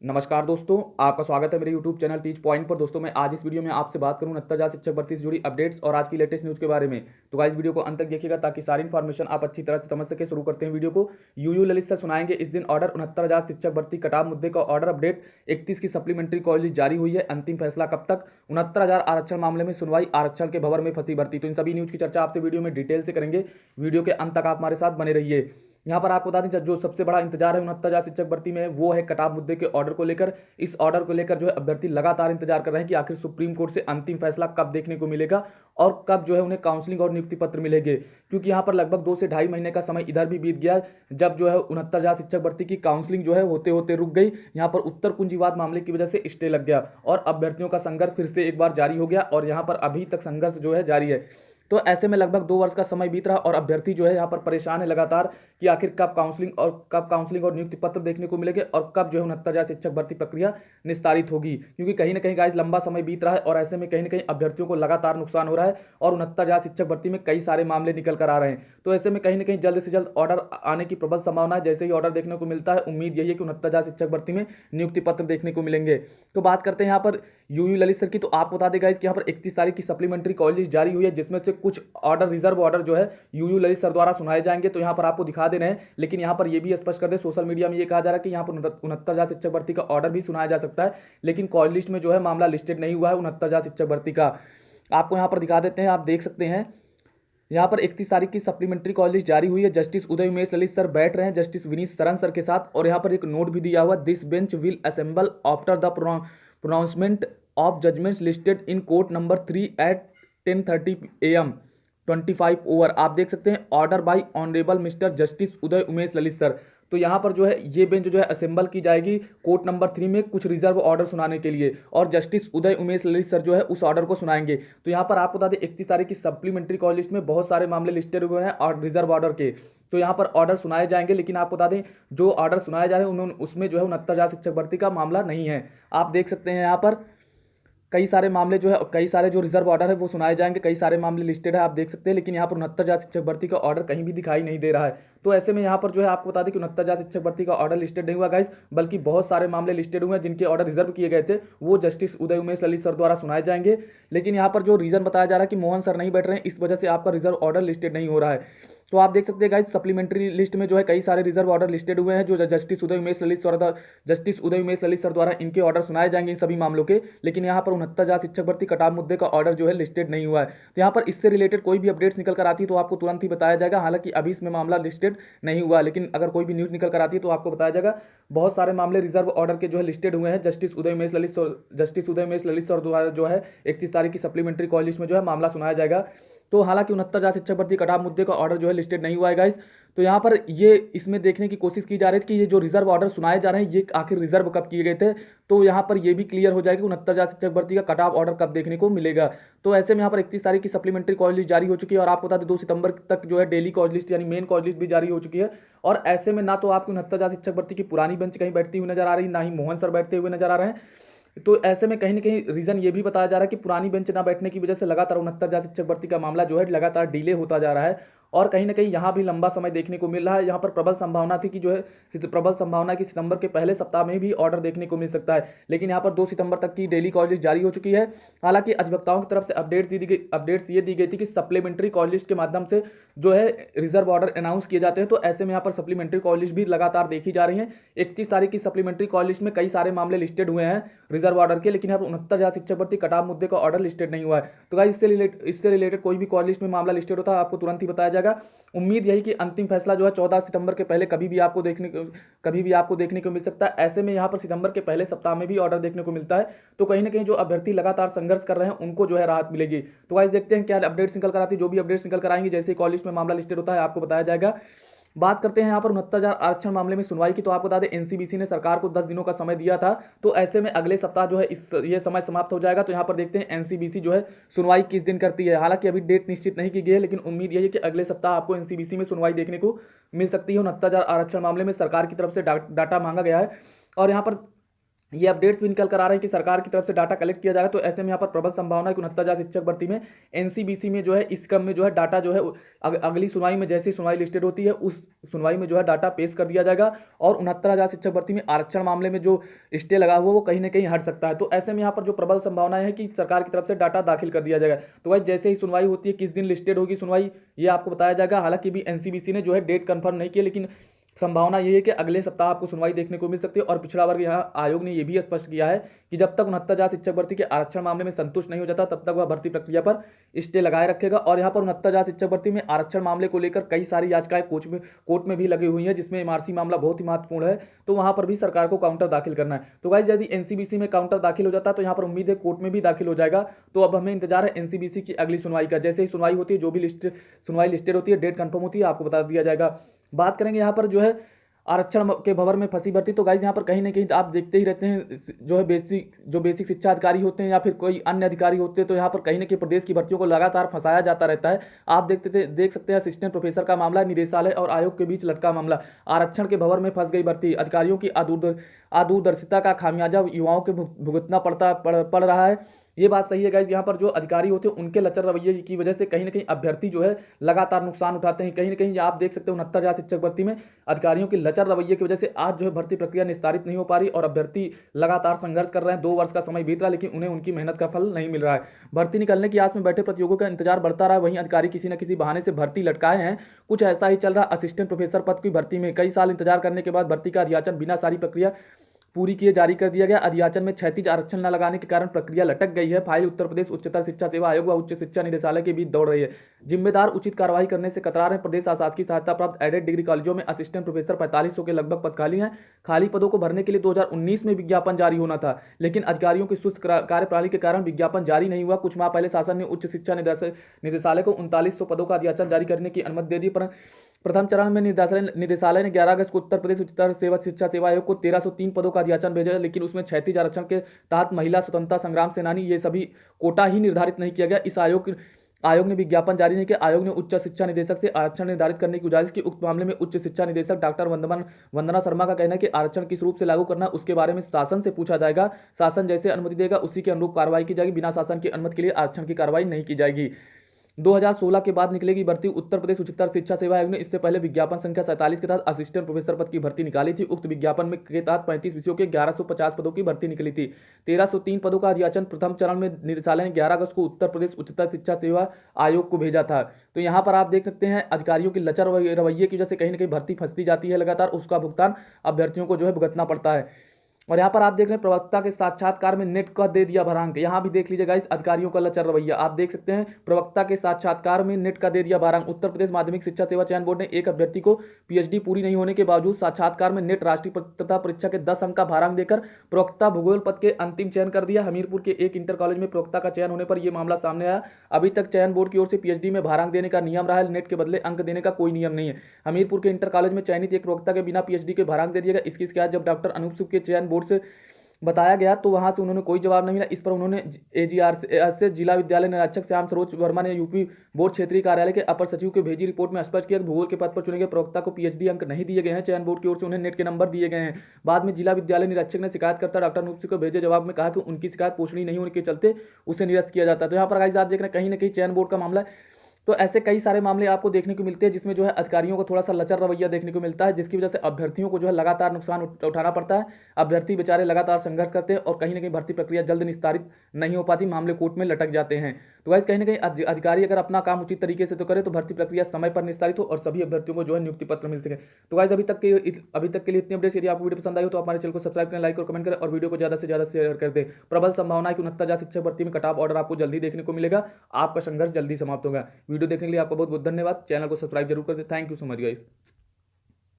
नमस्कार दोस्तों, आपका स्वागत है मेरे यूट्यूब चैनल टीच पॉइंट पर। दोस्तों मैं आज इस वीडियो में आपसे बात करूं 69,000 शिक्षक भर्ती से जुड़ी अपडेट्स और आज की लेटेस्ट न्यूज़ के बारे में। तो गाइस वीडियो को अंत तक देखिएगा ताकि सारी इन्फॉर्मेशन आप अच्छी तरह से समझ सके। शुरू करते हैं वीडियो को। यूयू ललित सर सुनाएंगे इस दिन ऑर्डर 69,000 शिक्षक भर्ती कटाव मुद्दे का ऑर्डर अपडेट। 31 की सप्लीमेंट्री कॉलेज जारी हुई है, अंतिम फैसला कब तक। 69,000 आरक्षण मामले में सुनवाई, आरक्षण के भंवर में फंसी भर्ती। तो इन सभी न्यूज़ की चर्चा आपसे वीडियो में डिटेल से करेंगे। वीडियो के अंत तक आप हमारे साथ बने रहिए। यहाँ पर आपको बता दें जो सबसे बड़ा इंतजार है 69,000 शिक्षक भर्ती में, वो है कटाव मुद्दे के ऑर्डर को लेकर। इस ऑर्डर को लेकर जो है अभ्यर्थी लगातार इंतजार कर रहे हैं कि आखिर सुप्रीम कोर्ट से अंतिम फैसला कब देखने को मिलेगा और कब जो है उन्हें काउंसलिंग और नियुक्ति पत्र मिलेंगे। क्योंकि यहाँ पर लगभग 2 से ढाई महीने का समय इधर भी बीत गया, जब जो है 69,000 शिक्षक भर्ती की काउंसलिंग जो है होते होते रुक गई। यहाँ पर उत्तर कुंजीवाद मामले की वजह से स्टे लग गया और अभ्यर्थियों का संघर्ष फिर से एक बार जारी हो गया और यहाँ पर अभी तक संघर्ष जो है जारी है। तो ऐसे में लगभग 2 वर्ष का समय बीत रहा और अभ्यर्थी जो है यहाँ पर परेशान है लगातार कि आखिर कब काउंसलिंग और नियुक्ति पत्र देखने को मिलेंगे और कब जो है 69,000 शिक्षक भर्ती प्रक्रिया निस्तारित होगी। क्योंकि कहीं ना कहीं गाइस लंबा समय बीत रहा है और ऐसे में कहीं ना कहीं अभ्यर्थियों को लगातार नुकसान हो रहा है और 69,000 शिक्षक भर्ती में कई सारे मामले निकल कर आ रहे हैं। तो ऐसे में कहीं ना कहीं जल्द से जल्द ऑर्डर आने की प्रबल संभावना है। जैसे ही ऑर्डर देखने को मिलता है, उम्मीद यही है कि 69,000 शिक्षक भर्ती में नियुक्ति पत्र देखने को मिलेंगे। तो बात करते हैं यहाँ पर यूयू ललित सर की। तो आपको बता देगा कि यहाँ पर 31 तारीख की सप्लीमेंट्री कॉलेज जारी हुई है, जिसमें से कुछ ऑर्डर रिजर्व ऑर्डर जो है यूयू ललित सर द्वारा सुनाए जाएंगे। तो यहाँ पर आपको दिखा दे रहे हैं, लेकिन यहाँ पर यह भी स्पष्ट कर दे, सोशल मीडिया में ये कहा जा रहा है कि यहाँ पर 69,000 शिक्षक भर्ती का ऑर्डर भी सुनाया जा सकता है, लेकिन कॉल लिस्ट में जो है मामला लिस्टेड नहीं हुआ है 69,000 शिक्षक भर्ती का। आपको यहाँ पर दिखा देते हैं, आप देख सकते हैं यहाँ पर 31 तारीख की सप्लीमेंट्री कॉल लिस्ट जारी हुई है। जस्टिस उदय उमेश ललित सर बैठ रहे हैं जस्टिस विनीत सरन सर के साथ और यहाँ पर एक नोट भी दिया हुआ, this bench will assemble after the pronouncement of judgments listed in court number 3 at 10:30 AM 25 over. आप देख सकते हैं order by honourable Mister Justice Uday Umesh Lalit sir. तो यहाँ पर जो है ये बेंच जो है असेंबल की जाएगी कोर्ट नंबर 3 में कुछ रिजर्व ऑर्डर सुनाने के लिए और जस्टिस उदय उमेश ललित सर जो है उस ऑर्डर को सुनाएंगे। तो यहाँ पर आपको बता दें 31 तारीख की सप्लीमेंट्री कॉल लिस्ट में बहुत सारे मामले लिस्टेड हुए हैं और रिजर्व ऑर्डर के। तो यहाँ पर ऑर्डर सुनाए जाएंगे, लेकिन आपको बता दें जो ऑर्डर सुनाए जा रहे हैं उन्होंने उसमें जो है 69,000 शिक्षक भर्ती का मामला नहीं है। आप देख सकते हैं यहाँ पर कई सारे मामले जो है, कई सारे जो रिजर्व ऑर्डर है वो सुनाए जाएंगे, कई सारे मामले लिस्टेड है आप देख सकते हैं, लेकिन यहाँ पर 69,000 शिक्षक भर्ती का ऑर्डर कहीं भी दिखाई नहीं दे रहा है। तो ऐसे में यहाँ पर जो है आपको बता दें कि 69,000 शिक्षक भर्ती का ऑर्डर लिस्टेड नहीं हुआ गाइस, बल्कि बहुत सारे मामले लिस्टेड हुए हैं जिनके ऑर्डर रिजर्व किए गए थे, वो जस्टिस उदय उमेश ललित सर द्वारा सुनाए जाएंगे। लेकिन यहाँ पर जो रीजन बताया जा रहा है कि मोहन सर नहीं बैठ रहे हैं, इस वजह से आपका रिजर्व ऑर्डर लिस्टेड नहीं हो रहा है। तो आप देख सकते हैं गाइस सप्लीमेंट्री लिस्ट में जो है कई सारे रिजर्व ऑर्डर लिस्टेड हुए हैं जो जस्टिस उदय उमेश ललित सर द्वारा इनके ऑर्डर सुनाए जाएंगे इन सभी मामलों के। लेकिन यहाँ पर 69,000 शिक्षक भर्ती कटाव मुद्दे का ऑर्डर जो है लिस्टेड नहीं हुआ है। तो यहाँ पर इससे रिलेटेड कोई भी अपडेट्स निकल कर आती है तो आपको तुरंत ही बताया जाएगा। हालांकि अभी इसमें मामला लिस्टेड नहीं हुआ, लेकिन अगर कोई भी न्यूज़ निकल कर आती है तो आपको बताया जाएगा। बहुत सारे मामले रिजर्व ऑर्डर के जो है लिस्टेड हुए हैं जस्टिस उदय उमेश ललित सर द्वारा जो है 31 तारीख की सप्लीमेंट्री कॉल लिस्ट में जो है मामला सुनाया जाएगा। तो हालांकि 69,000 शिक्षक भर्ती कटाव मुद्दे का ऑर्डर जो है लिस्टेड नहीं हुआ है गाइस। तो यहाँ पर ये इसमें देखने की कोशिश की जा रही है कि ये जो रिजर्व ऑर्डर सुनाए जा रहे हैं ये आखिर रिजर्व कब किए गए थे। तो यहाँ पर ये भी क्लियर हो जाएगा कि 69,000 शिक्षक भर्ती का कटाव ऑर्डर कब देखने को मिलेगा। तो ऐसे में यहाँ पर 31 तारीख की सप्लीमेंट्री कॉल लिस्ट जारी हो चुकी है और आपको बता दें 2 सितंबर तक जो है डेली कॉल लिस्ट यानी मेन कॉल लिस्ट भी जारी हो चुकी है। और ऐसे में ना तो आपकी 69,000 शिक्षक भर्ती की पुरानी बेंच कहीं बैठती हुई नजर आ रही, ना ही मोहन सर बैठते हुए नजर आ रहे हैं। तो ऐसे में कहीं ना कहीं रीजन ये भी बताया जा रहा है कि पुरानी बेंच ना बैठने की वजह से लगातार 69,000 शिक्षक भर्ती का मामला जो है लगातार डिले होता जा रहा है और कहीं ना कहीं यहाँ भी लंबा समय देखने को मिल रहा है। यहाँ पर प्रबल संभावना थी कि जो है प्रबल संभावना कि सितंबर के पहले सप्ताह में भी ऑर्डर देखने को मिल सकता है, लेकिन यहाँ पर 2 सितंबर तक की डेली कॉल लिस्ट जारी हो चुकी है। हालांकि अधिवक्ताओं की तरफ से अपडेट्स ये दी गई थी कि सप्लीमेंट्री कॉल लिस्ट के माध्यम से जो है रिजर्व ऑर्डर अनाउंस किए जाते हैं। तो ऐसे में यहाँ पर सप्लीमेंट्री कॉल लिस्ट भी लगातार देखी जा रही है। 31 तारीख की सप्लीमेंट्री कॉल लिस्ट में कई सारे मामले लिस्टेड हुए हैं रिजर्व ऑर्डर के, लेकिन यहाँ पर 69,000 शिक्षक भर्ती कटाव मुद्दे का ऑर्डर लिस्टेड नहीं हुआ है। तो गाइस इससे रिलेटेड कोई भी कॉल लिस्ट में मामला लिस्टेड होता है आपको तुरंत ही बताया जाएगा। उम्मीद यही कि अंतिम फैसला जो है 14 सितंबर के पहले कभी भी आपको देखने को मिल सकता है। ऐसे में यहाँ पर सितंबर के पहले सप्ताह में भी ऑर्डर देखने को मिलता है तो कहीं ना कहीं जो अभ्यर्थी लगातार संघर्ष कर रहे हैं उनको जो है राहत मिलेगी। तो गाइस देखते हैं क्या अपडेट्स निकल कर आती है। जो भी अपडेट्स निकल कर आएंगे जैसे कॉल लिस्ट में मामला लिस्टेड होता है आपको बताया जाएगा। बात करते हैं यहाँ पर 69,000 आरक्षण मामले में सुनवाई की। तो आपको बता दें एनसीबीसी ने सरकार को 10 दिनों का समय दिया था, तो ऐसे में अगले सप्ताह जो है ये समय समाप्त हो जाएगा। तो यहाँ पर देखते हैं एनसीबीसी जो है सुनवाई किस दिन करती है। हालांकि अभी डेट निश्चित नहीं की गई है, लेकिन उम्मीद यही है कि अगले सप्ताह आपको एनसीबीसी में सुनवाई देखने को मिल सकती है। 69,000 आरक्षण मामले में सरकार की तरफ से डाटा मांगा गया है और यहाँ पर ये अपडेट्स भी निकल कर आ रहे हैं कि सरकार की तरफ से डाटा कलेक्ट किया जा रहा है। तो ऐसे में यहाँ पर प्रबल संभावना है कि 69,000 शिक्षक भर्ती में एनसीबीसी में जो है इस क्रम में जो है डाटा जो है अगली सुनवाई में जैसी सुनवाई लिस्टेड होती है उस सुनवाई में जो है डाटा पेश कर दिया जाएगा और 69,000 शिक्षक भर्ती में आरक्षण मामले में जो स्टे लगा हुआ वो कहीं ना कहीं हट सकता है। तो ऐसे में यहाँ पर जो प्रबल संभावना है कि सरकार की तरफ से डाटा दाखिल कर दिया जाएगा। तो भाई जैसे ही सुनवाई होती है, किस दिन लिस्टेड होगी सुनवाई, ये आपको बताया जाएगा। हालांकि भी एनसीबीसी ने जो है डेट कंफर्म नहीं की, लेकिन संभावना ये है कि अगले सप्ताह आपको सुनवाई देखने को मिल सकती है। और पिछड़ा वर्ग यहाँ आयोग ने यह भी स्पष्ट किया है कि जब तक 69,000 शिक्षक भर्ती के आरक्षण मामले में संतुष्ट नहीं हो जाता तब तक वह भर्ती प्रक्रिया पर स्टे लगाए रखेगा। और यहाँ पर 69,000 शिक्षक भर्ती में आरक्षण मामले को लेकर कई सारी याचिकाएं कोर्ट में भी लगी हुई है, जिसमें एमआरसी मामला बहुत ही महत्वपूर्ण है। तो वहां पर भी सरकार को काउंटर दाखिल करना है। तो गाइस यदि एनसीबीसी में काउंटर दाखिल हो जाता है तो यहाँ पर उम्मीद है कोर्ट में भी दाखिल हो जाएगा। तो अब हमें इंतजार है एनसीबीसी की अगली सुनवाई का। जैसे ही सुनवाई होती है, जो भी सुनवाई लिस्टेड होती है, डेट कंफर्म होती है, आपको बता दिया जाएगा। बात करेंगे यहाँ पर जो है आरक्षण के भंवर में फंसी भर्ती। तो गाइज यहाँ पर कहीं ना कहीं आप देखते ही रहते हैं जो है बेसिक शिक्षा अधिकारी होते हैं या फिर कोई अन्य अधिकारी होते हैं, तो यहाँ पर कहीं ना कहीं प्रदेश की भर्तियों को लगातार फंसाया जाता रहता है। आप देख सकते हैं असिस्टेंट प्रोफेसर का मामला, निदेशालय और आयोग के बीच लटका मामला। आरक्षण के भंवर में फंस गई भर्ती, अधिकारियों की अदूरदर्शिता का खामियाजा युवाओं के भुगतना पड़ रहा है। ये बात सही है गाइज। यहाँ पर जो अधिकारी होते हैं उनके लचर रवैये की वजह से कहीं ना कहीं अभ्यर्थी जो है लगातार नुकसान उठाते हैं। कहीं ना कहीं आप देख सकते हो 69,000 शिक्षक भर्ती में अधिकारियों की लचर रवैये की वजह से आज जो है भर्ती प्रक्रिया निस्तारित नहीं हो पा रही और अभ्यर्थी लगातार संघर्ष कर रहे हैं। 2 वर्ष का समय बीत रहा है लेकिन उन्हें उनकी मेहनत का फल नहीं मिल रहा है। भर्ती निकलने की आस में बैठे प्रतियोगियों का इंतजार बढ़ता रहा, वहीं अधिकारी किसी न किसी बहाने से भर्ती लटकाए हैं। कुछ ऐसा ही चल रहा असिस्टेंट प्रोफेसर पद की भर्ती में। कई साल इंतजार करने के बाद भर्ती का अधियाचन बिना सारी प्रक्रिया पूरी किए जारी कर दिया गया। अधियाचन में क्षैतिज आरक्षण न लगाने के कारण प्रक्रिया लटक गई है। फाइल उत्तर प्रदेश उच्चतर शिक्षा सेवा आयोग व उच्च शिक्षा निदेशालय के बीच दौड़ रही है। जिम्मेदार उचित कार्रवाई करने से कतरा रहे प्रदेश शासकीय सहायता प्राप्त एडेड डिग्री कॉलेजों में असिस्टेंट प्रोफेसर 4500 के लगभग पद खाली हैं। खाली पदों को भरने के लिए 2019 में विज्ञापन जारी होना था, लेकिन अधिकारियों की सुस्त कार्यप्रणाली के कारण विज्ञापन जारी नहीं हुआ। कुछ माह पहले शासन ने उच्च शिक्षा निदेशालय को 3900 पदों का अधियाचन जारी करने की अनुमति दे दी, पर प्रथम चरण में निदेशालय ने 11 अगस्त को उत्तर प्रदेश उच्चतर शिक्षा सेवा आयोग को 1303 पदों का अधियाचन भेजा, लेकिन उसमें क्षैतिज आरक्षण के तहत महिला स्वतंत्रता संग्राम सेनानी ये सभी कोटा ही निर्धारित नहीं किया गया। इस आयोग ने विज्ञापन जारी नहीं किया। आयोग ने उच्च शिक्षा निदेशक से आरक्षण निर्धारित करने की गुजारिश की। उक्त मामले में उच्च शिक्षा निदेशक डॉक्टर वंदना शर्मा का कहना है कि आरक्षण किस रूप से लागू करना उसके बारे में शासन से पूछा जाएगा। शासन जैसे अनुमति देगा उसी के अनुरूप कार्रवाई की जाएगी। बिना शासन की अनुमति के लिए आरक्षण की कार्रवाई नहीं की जाएगी। 2016 के बाद निकलेगी भर्ती। उत्तर प्रदेश उच्चतर शिक्षा सेवा आयोग ने इससे पहले विज्ञापन संख्या 47 के तहत असिस्टेंट प्रोफेसर पद की भर्ती निकाली थी। उक्त विज्ञापन में के तहत 35 विषयों के 1150 पदों की भर्ती निकली थी। 1303 पदों का अधियाचन प्रथम चरण में निदेशालय ने 11 अगस्त को उत्तर प्रदेश उच्चतर शिक्षा सेवा आयोग को भेजा था। तो यहाँ पर आप देख सकते हैं अधिकारियों की लचर रवैये की वजह से कहीं ना कहीं भर्ती फंसती जाती है लगातार, उसका भुगतान अभ्यर्थियों को जो है भुगतना पड़ता है। और यहाँ पर आप देख रहे हैं प्रवक्ता के साक्षात्कार में नेट का दे दिया भरांक। यहाँ भी देख लीजिएगा इस अधिकारियों का लचर रवैया। आप देख सकते हैं प्रवक्ता के साक्षात्कार में नेट का दे दिया भरांक। उत्तर प्रदेश माध्यमिक शिक्षा सेवा चयन बोर्ड ने एक अभ्यर्थी को पीएचडी पूरी नहीं होने के बावजूद साक्षात्कार में नेट राष्ट्रीय पात्रता परीक्षा के 10 अंक का भारांक देकर प्रवक्ता भूगोल पद के अंतिम चयन कर दिया। हमीरपुर के एक इंटर कॉलेज में प्रवक्ता का चयन होने पर यह मामला सामने आया। अभी तक चयन बोर्ड की ओर से पीएचडी में भारांक देने का नियम रहा है, नेट के बदले अंक देने का कोई नियम नहीं है। हमीरपुर के इंटर कॉलेज में चयनित एक प्रवक्ता के बिना पीएचडी के भारांक दे दिया गया। इसकी शिकायत जब डॉक्टर अनूप सिंह के चयन बोर्ड से बताया गया तो वहां से उन्होंने कोई जवाब नहीं मिला। इस पर उन्होंने एजीआर से जिला विद्यालय निरीक्षक श्याम सरोज वर्मा ने यूपी बोर्ड क्षेत्रीय कार्यालय के अपर सचिव को भेजी रिपोर्ट में स्पष्ट किया कि भूगोल के पद पर चुने गए प्रवक्ता को पीएचडी अंक नहीं दिए गए हैं। चयन बोर्ड की ओर से उन्हें नेट के नंबर दिए गए हैं। बाद में जिला विद्यालय निरीक्षक ने शिकायतकर्ता डॉक्टर अनूप सिंह को भेजे जवाब में कहा कि उनकी शिकायत पोषणीय नहीं होने के चलते उसे निरस्त किया जाता है। तो यहाँ पर गाइस आप देख रहे हैं कहीं ना कहीं चयन बोर्ड का मामला है। तो ऐसे कई सारे मामले आपको देखने को मिलते हैं जिसमें जो है अधिकारियों को थोड़ा सा लचर रवैया देखने को मिलता है, जिसकी वजह से अभ्यर्थियों को जो है लगातार नुकसान उठाना पड़ता है। अभ्यर्थी बेचारे लगातार संघर्ष करते हैं और कहीं ना कहीं भर्ती प्रक्रिया जल्द निस्तारित नहीं हो पाती, मामले कोर्ट में लटक जाते हैं। तो गाइस कहीं ना कहीं अधिकारी अगर अपना काम उचित तरीके से तो करे तो भर्ती प्रक्रिया समय पर निस्तारित हो और सभी अभ्यर्थियों को जो है नियुक्ति पत्र मिल सके। तो गाइस अभी तक के लिए इतनी अपडेट्स। यदि आपको वीडियो पसंद आई हो तो हमारे चैनल को सब्सक्राइब करें, लाइक और कमेंट करें और वीडियो को ज्यादा से ज्यादा शेयर कर दें। प्रबल संभावना है कि 69,000 शिक्षक भर्ती में कट ऑफ ऑर्डर आपको जल्दी देखने को मिलेगा। आपका संघर्ष जल्दी समाप्त होगा। वीडियो देखने के लिए आपको बहुत बहुत धन्यवाद। चैनल को सब्सक्राइब जरूर कर दें। Thank you so much guys.